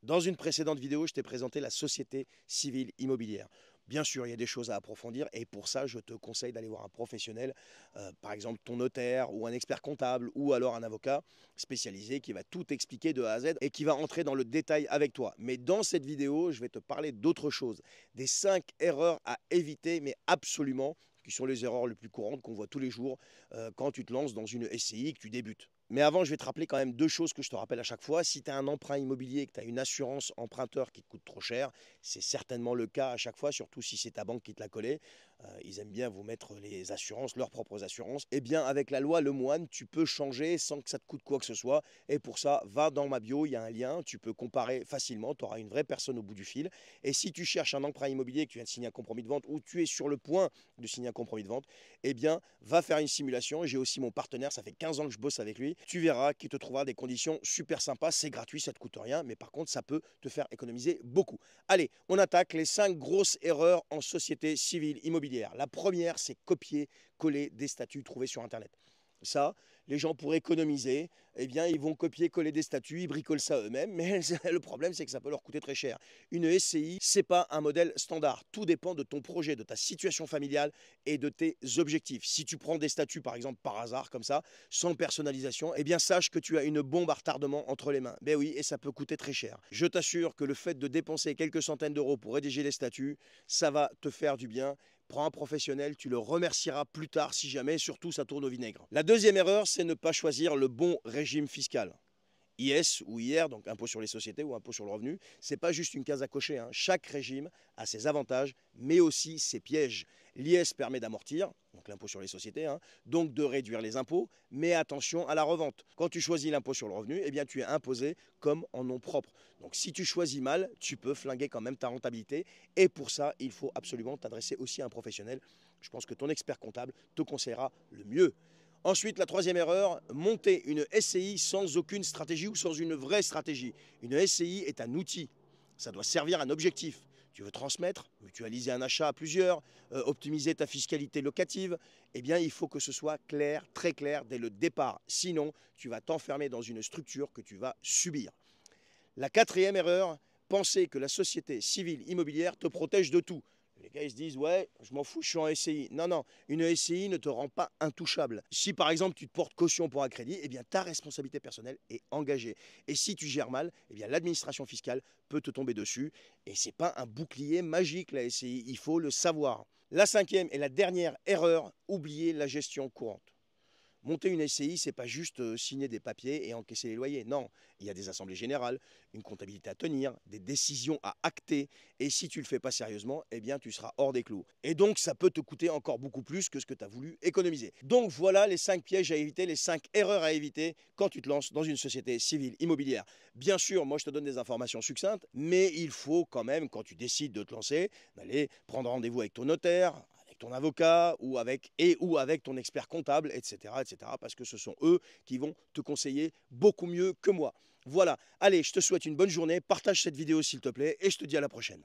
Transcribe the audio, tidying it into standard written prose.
Dans une précédente vidéo, je t'ai présenté la société civile immobilière. Bien sûr, il y a des choses à approfondir et pour ça, je te conseille d'aller voir un professionnel, par exemple ton notaire ou un expert comptable ou alors un avocat spécialisé qui va tout expliquer de A à Z et qui va entrer dans le détail avec toi. Mais dans cette vidéo, je vais te parler d'autre chose, des 5 erreurs à éviter, mais absolument, qui sont les erreurs les plus courantes qu'on voit tous les jours quand tu te lances dans une SCI, que tu débutes. Mais avant, je vais te rappeler quand même deux choses que je te rappelle à chaque fois. Si tu as un emprunt immobilier et que tu as une assurance emprunteur qui te coûte trop cher, c'est certainement le cas à chaque fois, surtout si c'est ta banque qui te l'a collé. Ils aiment bien vous mettre les assurances, leurs propres assurances. Eh bien, avec la loi Lemoine, tu peux changer sans que ça te coûte quoi que ce soit. Et pour ça, va dans ma bio, il y a un lien, tu peux comparer facilement, tu auras une vraie personne au bout du fil. Et si tu cherches un emprunt immobilier, que tu viens de signer un compromis de vente ou tu es sur le point de signer un compromis de vente, eh bien, va faire une simulation. J'ai aussi mon partenaire, ça fait 15 ans que je bosse avec lui. Tu verras qu'il te trouvera des conditions super sympas. C'est gratuit, ça ne te coûte rien, mais par contre, ça peut te faire économiser beaucoup. Allez, on attaque les 5 grosses erreurs en société civile immobilière. La première, c'est copier-coller des statuts trouvés sur Internet. Ça, les gens pour économiser, eh bien, ils vont copier-coller des statuts, ils bricolent ça eux-mêmes, mais le problème, c'est que ça peut leur coûter très cher. Une SCI, c'est pas un modèle standard. Tout dépend de ton projet, de ta situation familiale et de tes objectifs. Si tu prends des statuts, par exemple, par hasard, comme ça, sans personnalisation, eh bien, sache que tu as une bombe à retardement entre les mains. Ben oui, et ça peut coûter très cher. Je t'assure que le fait de dépenser quelques centaines d'euros pour rédiger les statuts, ça va te faire du bien. Prends un professionnel, tu le remercieras plus tard si jamais, surtout ça tourne au vinaigre. La deuxième erreur, c'est ne pas choisir le bon régime fiscal. IS ou IR, donc impôt sur les sociétés ou impôt sur le revenu, c'est pas juste une case à cocher, hein. Chaque régime a ses avantages, mais aussi ses pièges. L'IS permet d'amortir, donc l'impôt sur les sociétés, hein, donc de réduire les impôts, mais attention à la revente. Quand tu choisis l'impôt sur le revenu, eh bien tu es imposé comme en nom propre. Donc si tu choisis mal, tu peux flinguer quand même ta rentabilité, et pour ça, il faut absolument t'adresser aussi à un professionnel. Je pense que ton expert comptable te conseillera le mieux. Ensuite, la troisième erreur, monter une SCI sans aucune stratégie ou sans une vraie stratégie. Une SCI est un outil. Ça doit servir un objectif. Tu veux transmettre, mutualiser un achat à plusieurs, optimiser ta fiscalité locative, eh bien, il faut que ce soit clair, très clair dès le départ. Sinon, tu vas t'enfermer dans une structure que tu vas subir. La quatrième erreur, penser que la société civile immobilière te protège de tout. Les gars, ils se disent, ouais, je m'en fous, je suis en SCI. Non, non, une SCI ne te rend pas intouchable. Si par exemple tu te portes caution pour un crédit, eh bien ta responsabilité personnelle est engagée. Et si tu gères mal, eh bien l'administration fiscale peut te tomber dessus. Et c'est pas un bouclier magique la SCI, il faut le savoir. La cinquième et la dernière erreur, oublier la gestion courante. Monter une SCI, c'est pas juste signer des papiers et encaisser les loyers. Non, il y a des assemblées générales, une comptabilité à tenir, des décisions à acter. Et si tu ne le fais pas sérieusement, eh bien, tu seras hors des clous. Et donc, ça peut te coûter encore beaucoup plus que ce que tu as voulu économiser. Donc, voilà les 5 pièges à éviter, les 5 erreurs à éviter quand tu te lances dans une société civile immobilière. Bien sûr, moi, je te donne des informations succinctes, mais il faut quand même, quand tu décides de te lancer, d'aller prendre rendez-vous avec ton notaire, avec ton avocat ou avec ton expert comptable, etc., etc., parce que ce sont eux qui vont te conseiller beaucoup mieux que moi. Voilà, allez, je te souhaite une bonne journée, partage cette vidéo s'il te plaît, et je te dis à la prochaine.